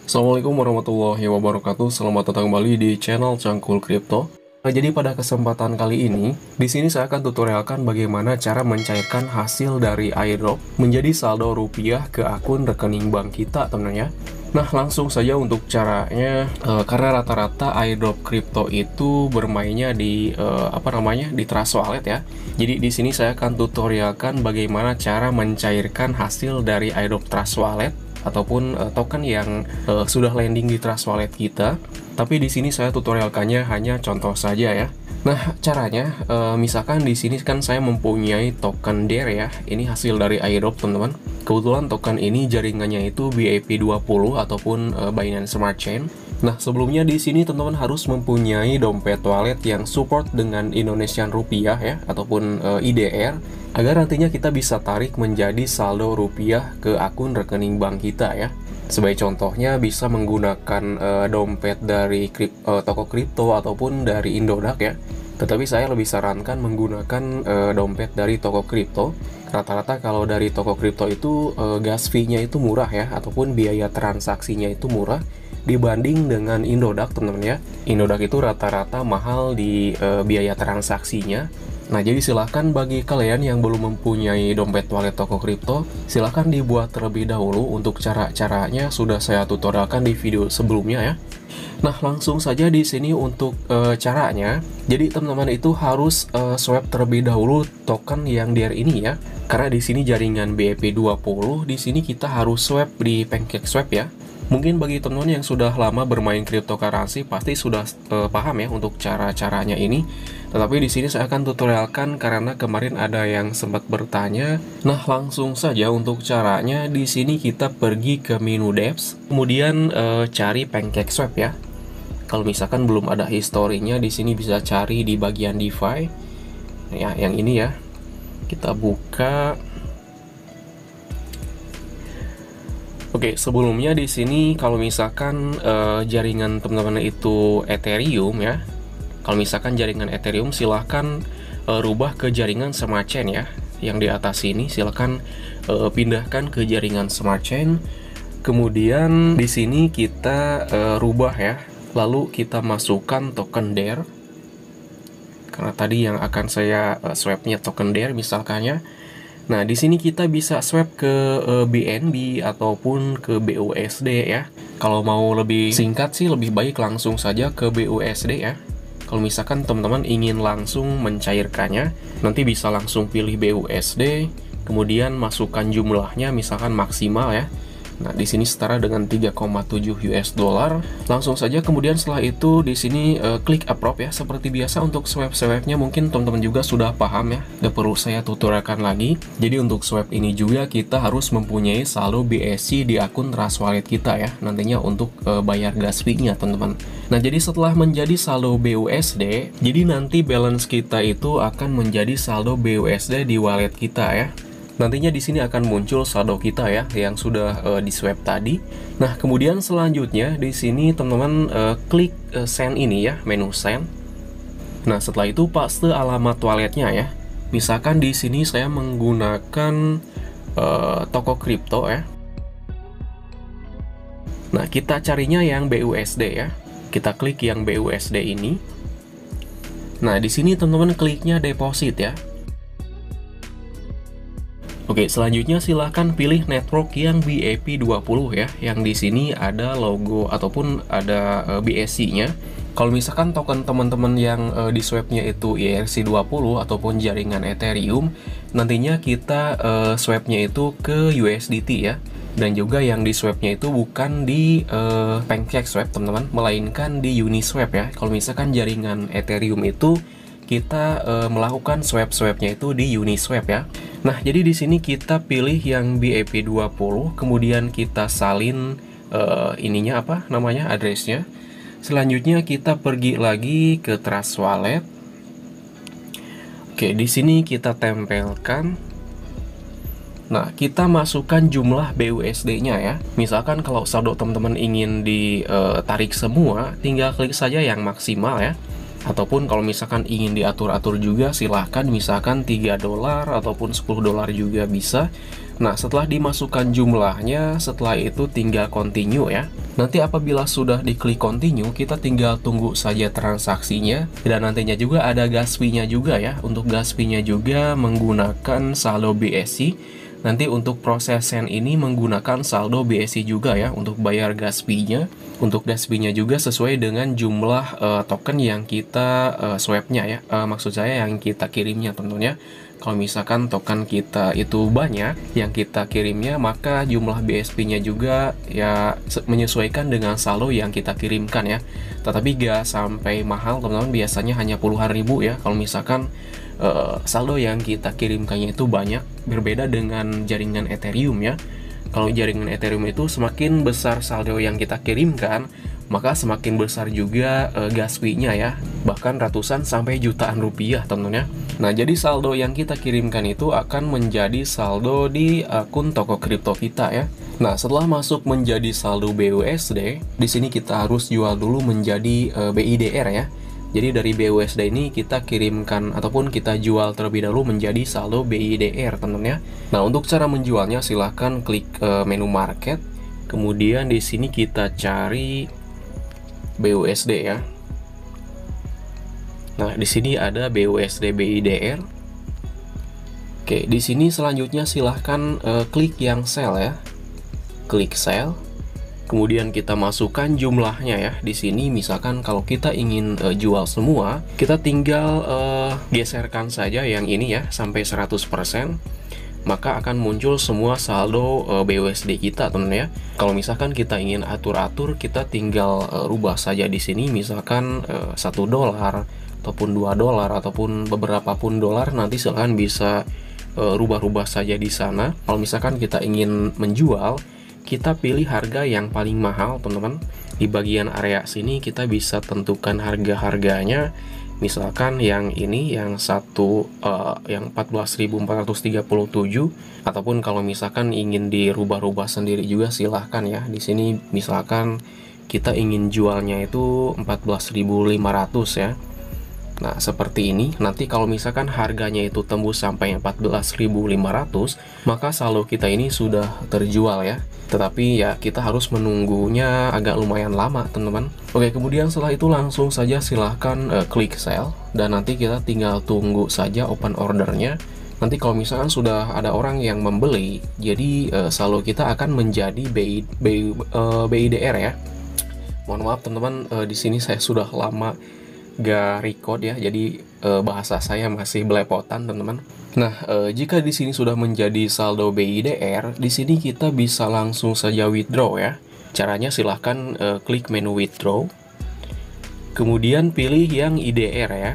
Assalamualaikum warahmatullahi wabarakatuh. Selamat datang kembali di channel Cangkul Crypto. Jadi pada kesempatan kali ini, di sini saya akan tutorialkan bagaimana cara mencairkan hasil dari airdrop menjadi saldo rupiah ke akun rekening bank kita, teman-teman ya. Nah, langsung saja untuk caranya, karena rata-rata airdrop kripto itu bermainnya di di Trust Wallet ya. Jadi di sini saya akan tutorialkan bagaimana cara mencairkan hasil dari airdrop Trust Wallet ataupun token yang sudah landing di Trust Wallet kita. Tapi di sini saya tutorialkannya hanya contoh saja ya. Nah, caranya misalkan di sini kan saya mempunyai token DARE ya. Ini hasil dari airdrop, teman-teman. Kebetulan token ini jaringannya itu BAP20 ataupun Binance Smart Chain. Nah, sebelumnya di sini teman-teman harus mempunyai dompet wallet yang support dengan Indonesian rupiah ya ataupun IDR, agar nantinya kita bisa tarik menjadi saldo rupiah ke akun rekening bank kita ya. Sebagai contohnya bisa menggunakan dompet dari toko kripto ataupun dari Indodax ya. Tetapi saya lebih sarankan menggunakan dompet dari toko kripto. Rata-rata kalau dari toko kripto itu gas fee-nya itu murah ya, ataupun biaya transaksinya itu murah dibanding dengan Indodax, teman-teman ya. Indodax itu rata-rata mahal di biaya transaksinya. Nah, jadi silahkan bagi kalian yang belum mempunyai dompet wallet toko kripto, silahkan dibuat terlebih dahulu. Untuk cara-caranya sudah saya tutorialkan di video sebelumnya ya. Nah, langsung saja di sini untuk caranya. Jadi teman-teman itu harus swap terlebih dahulu token yang DARE ini ya. Karena di sini jaringan BAP20, di sini kita harus swap di PancakeSwap ya. Mungkin bagi teman-teman yang sudah lama bermain cryptocurrency pasti sudah paham ya untuk cara-caranya ini. Tetapi di sini saya akan tutorialkan karena kemarin ada yang sempat bertanya. Nah, langsung saja untuk caranya. Di sini kita pergi ke menu dApps, kemudian cari PancakeSwap ya. Kalau misalkan belum ada historinya, di sini bisa cari di bagian DeFi. Ya, yang ini ya. Kita buka. Oke, sebelumnya di sini kalau misalkan jaringan teman-teman itu Ethereum ya. Kalau misalkan jaringan Ethereum, silahkan rubah ke jaringan Smart Chain ya. Yang di atas ini silahkan pindahkan ke jaringan Smart Chain. Kemudian di sini kita rubah ya. Lalu kita masukkan token DARE. Karena tadi yang akan saya swapnya token DARE misalkannya. Nah, di sini kita bisa swap ke BNB ataupun ke BUSD ya. Kalau mau lebih singkat sih lebih baik langsung saja ke BUSD ya. Kalau misalkan teman-teman ingin langsung mencairkannya, nanti bisa langsung pilih BUSD, kemudian masukkan jumlahnya misalkan maksimal ya. Nah, di sini setara dengan 3,7 US dollar. Langsung saja kemudian setelah itu di sini klik approve ya. Seperti biasa untuk swap-swapnya mungkin teman-teman juga sudah paham ya. Gak perlu saya tutorialkan lagi. Jadi untuk swap ini juga kita harus mempunyai saldo BSC di akun Trust Wallet kita ya. Nantinya untuk bayar gas fee-nya, teman-teman. Nah, jadi setelah menjadi saldo BUSD, jadi nanti balance kita itu akan menjadi saldo BUSD di wallet kita ya. Nantinya di sini akan muncul saldo kita ya yang sudah di swap tadi. Nah, kemudian selanjutnya di sini teman-teman klik send ini ya, menu send. Nah, setelah itu paste alamat walletnya ya. Misalkan di sini saya menggunakan toko kripto ya. Nah, kita carinya yang BUSD ya. Kita klik yang BUSD ini. Nah, di sini teman-teman kliknya deposit ya. Oke, selanjutnya silahkan pilih network yang BAP20 ya, yang di sini ada logo ataupun ada BSC-nya. Kalau misalkan token teman-teman yang di swapnya itu ERC20 ataupun jaringan Ethereum, nantinya kita swapnya itu ke USDT ya. Dan juga yang di swapnya itu bukan di PancakeSwap teman-teman, melainkan di Uniswap ya. Kalau misalkan jaringan Ethereum itu kita melakukan swap-swapnya itu di Uniswap ya. Nah, jadi di sini kita pilih yang BAP20, kemudian kita salin ininya apa namanya, addressnya. Selanjutnya kita pergi lagi ke Trust Wallet. Oke, di sini kita tempelkan. Nah, kita masukkan jumlah BUSD-nya ya. Misalkan kalau saldo teman-teman ingin ditarik semua, tinggal klik saja yang maksimal ya. Ataupun kalau misalkan ingin diatur-atur juga silahkan, misalkan 3 dolar ataupun 10 dolar juga bisa. Nah, setelah dimasukkan jumlahnya, setelah itu tinggal continue ya. Nanti apabila sudah diklik continue, kita tinggal tunggu saja transaksinya. Dan nantinya juga ada gas fee-nya juga ya. Untuk gas fee-nya juga menggunakan saldo BSC. Nanti untuk proses send ini menggunakan saldo BSC juga ya untuk bayar gas fee-nya. Untuk gas fee-nya juga sesuai dengan jumlah token yang kita swap-nya ya. Maksud saya yang kita kirimnya tentunya. Kalau misalkan token kita itu banyak yang kita kirimnya, maka jumlah BSP-nya juga ya menyesuaikan dengan saldo yang kita kirimkan ya. Tetapi gak sampai mahal teman-teman, biasanya hanya puluhan ribu ya. Kalau misalkan saldo yang kita kirimkannya itu banyak, berbeda dengan jaringan Ethereum ya. Kalau jaringan Ethereum itu semakin besar saldo yang kita kirimkan, maka semakin besar juga gas fee-nya ya, bahkan ratusan sampai jutaan rupiah tentunya. Nah, jadi saldo yang kita kirimkan itu akan menjadi saldo di akun toko kripto kita ya. Nah, setelah masuk menjadi saldo BUSD, di sini kita harus jual dulu menjadi BIDR ya. Jadi dari BUSD ini kita kirimkan ataupun kita jual terlebih dahulu menjadi saldo BIDR tentunya. Nah, untuk cara menjualnya silahkan klik menu market, kemudian di sini kita cari BUSD ya. Nah, di sini ada BUSD BIDR. Oke, di sini selanjutnya silahkan klik yang sell ya. Klik sell. Kemudian kita masukkan jumlahnya ya. Di sini misalkan kalau kita ingin jual semua, kita tinggal geserkan saja yang ini ya sampai 100%. Maka akan muncul semua saldo BUSD kita teman ya. Kalau misalkan kita ingin atur-atur, kita tinggal rubah saja di sini misalkan $1 ataupun $2 ataupun beberapa pun dolar, nanti silahkan bisa rubah-rubah saja di sana. Kalau misalkan kita ingin menjual, kita pilih harga yang paling mahal teman-teman. Di bagian area sini kita bisa tentukan harga-harganya. Misalkan yang ini yang yang 14.437, ataupun kalau misalkan ingin dirubah-rubah sendiri juga silahkan ya. Di sini misalkan kita ingin jualnya itu 14.500 ya. Nah, seperti ini. Nanti kalau misalkan harganya itu tembus sampai 14.500, maka saldo kita ini sudah terjual ya. Tetapi ya kita harus menunggunya agak lumayan lama teman-teman. Oke, kemudian setelah itu langsung saja silahkan klik sell. Dan nanti kita tinggal tunggu saja open ordernya. Nanti kalau misalkan sudah ada orang yang membeli, jadi saldo kita akan menjadi BIDR ya. Mohon maaf teman-teman, di sini saya sudah lama gak record ya, jadi bahasa saya masih belepotan teman-teman. Nah, jika di sini sudah menjadi saldo BIDR, di sini kita bisa langsung saja withdraw ya. Caranya silahkan klik menu withdraw, kemudian pilih yang IDR ya.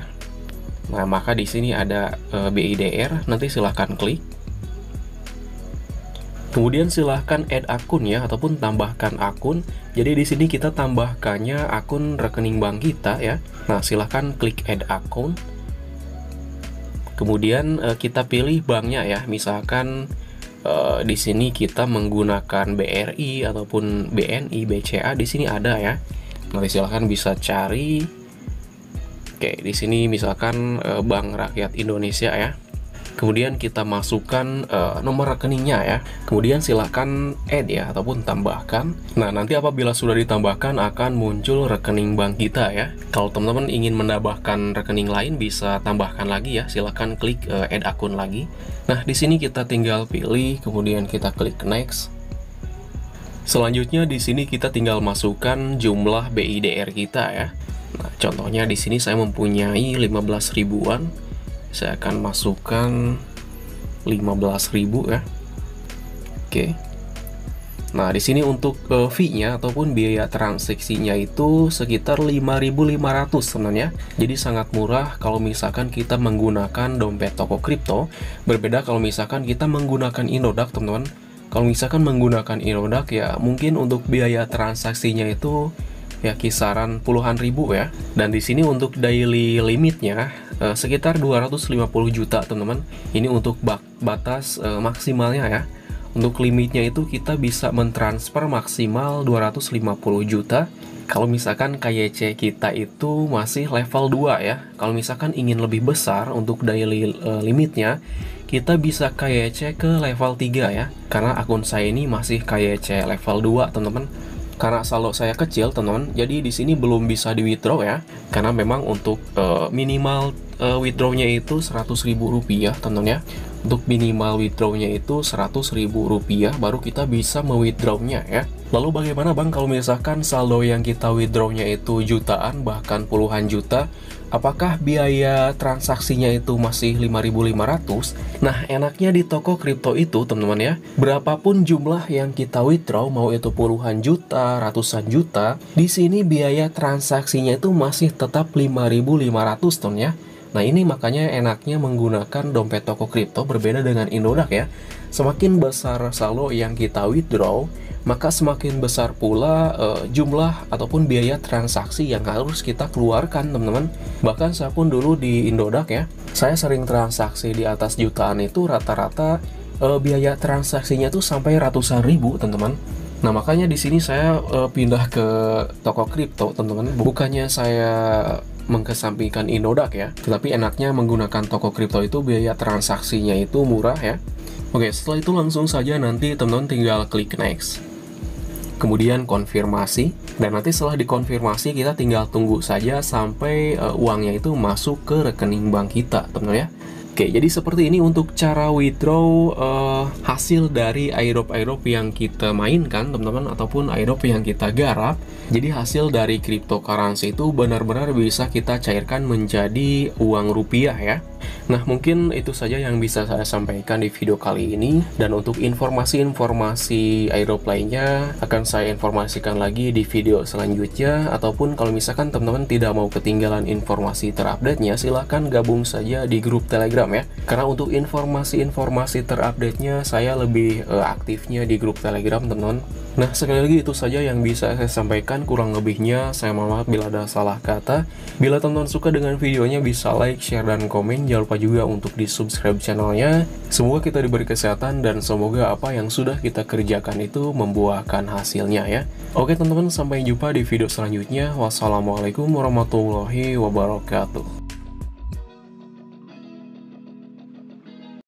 Nah, maka di sini ada BIDR, nanti silahkan klik. Kemudian silahkan add akun ya, ataupun tambahkan akun. Jadi di sini kita tambahkannya akun rekening bank kita ya. Nah, silahkan klik add akun. Kemudian kita pilih banknya ya. Misalkan di sini kita menggunakan BRI ataupun BNI, BCA, di sini ada ya. Nanti silahkan bisa cari. Oke, di sini misalkan Bank Rakyat Indonesia ya. Kemudian kita masukkan nomor rekeningnya ya. Kemudian silahkan add ya, ataupun tambahkan. Nah, nanti apabila sudah ditambahkan akan muncul rekening bank kita ya. Kalau teman-teman ingin menambahkan rekening lain, bisa tambahkan lagi ya. Silahkan klik add akun lagi. Nah, di sini kita tinggal pilih, kemudian kita klik next. Selanjutnya di sini kita tinggal masukkan jumlah BIDR kita ya. Nah, contohnya di sini saya mempunyai 15 ribuan. Saya akan masukkan 15.000 ya. Oke. Nah, di sini untuk fee-nya ataupun biaya transaksinya itu sekitar 5.500 sebenarnya. Jadi sangat murah kalau misalkan kita menggunakan dompet toko kripto. Berbeda kalau misalkan kita menggunakan Inodak, teman-teman. Kalau misalkan menggunakan Inodak ya mungkin untuk biaya transaksinya itu ya kisaran puluhan ribu ya. Dan di sini untuk daily limitnya sekitar 250 juta teman-teman. Ini untuk batas maksimalnya ya. Untuk limitnya itu kita bisa mentransfer maksimal 250 juta. Kalau misalkan KYC kita itu masih level 2 ya. Kalau misalkan ingin lebih besar untuk daily limitnya, kita bisa KYC ke level 3 ya. Karena akun saya ini masih KYC level 2, teman-teman. Karena saldo saya kecil, teman-teman, jadi di sini belum bisa di withdraw ya. Karena memang untuk minimal withdrawnya itu 100.000 rupiah, teman-teman ya. Untuk minimal withdrawnya itu 100.000 rupiah, baru kita bisa me-withdrawnya ya. Lalu bagaimana bang kalau misalkan saldo yang kita withdrawnya itu jutaan, bahkan puluhan juta? Apakah biaya transaksinya itu masih 5.500? Nah, enaknya di toko kripto itu, teman-teman ya, berapapun jumlah yang kita withdraw, mau itu puluhan juta, ratusan juta, di sini biaya transaksinya itu masih tetap 5.500, teman ya. Nah, ini makanya enaknya menggunakan dompet toko kripto berbeda dengan Indodax ya. Semakin besar saldo yang kita withdraw, maka semakin besar pula jumlah ataupun biaya transaksi yang harus kita keluarkan, teman-teman. Bahkan saya pun dulu di Indodax ya, saya sering transaksi di atas jutaan itu rata-rata biaya transaksinya tuh sampai ratusan ribu, teman-teman. Nah, makanya di sini saya pindah ke toko kripto, teman-teman. Bukannya saya mengkesampingkan Indodax ya, tetapi enaknya menggunakan toko kripto itu biaya transaksinya itu murah ya. Oke, setelah itu langsung saja nanti teman-teman tinggal klik next. Kemudian konfirmasi, dan nanti setelah dikonfirmasi kita tinggal tunggu saja sampai uangnya itu masuk ke rekening bank kita, teman-teman ya. Oke, jadi seperti ini untuk cara withdraw hasil dari airdrop yang kita mainkan, teman-teman, ataupun airdrop yang kita garap. Jadi hasil dari cryptocurrency itu benar-benar bisa kita cairkan menjadi uang rupiah ya. Nah, mungkin itu saja yang bisa saya sampaikan di video kali ini. Dan untuk informasi-informasi airdrop lainnya akan saya informasikan lagi di video selanjutnya. Ataupun kalau misalkan teman-teman tidak mau ketinggalan informasi terupdate-nya, silahkan gabung saja di grup Telegram ya. Karena untuk informasi-informasi terupdate-nya saya lebih aktifnya di grup Telegram, teman-teman. Nah, sekali lagi itu saja yang bisa saya sampaikan. Kurang lebihnya saya mohon maaf bila ada salah kata. Bila teman-teman suka dengan videonya bisa like, share, dan komen. Jangan lupa juga untuk di subscribe channelnya. Semoga kita diberi kesehatan dan semoga apa yang sudah kita kerjakan itu membuahkan hasilnya ya. Oke teman-teman, sampai jumpa di video selanjutnya. Wassalamualaikum warahmatullahi wabarakatuh.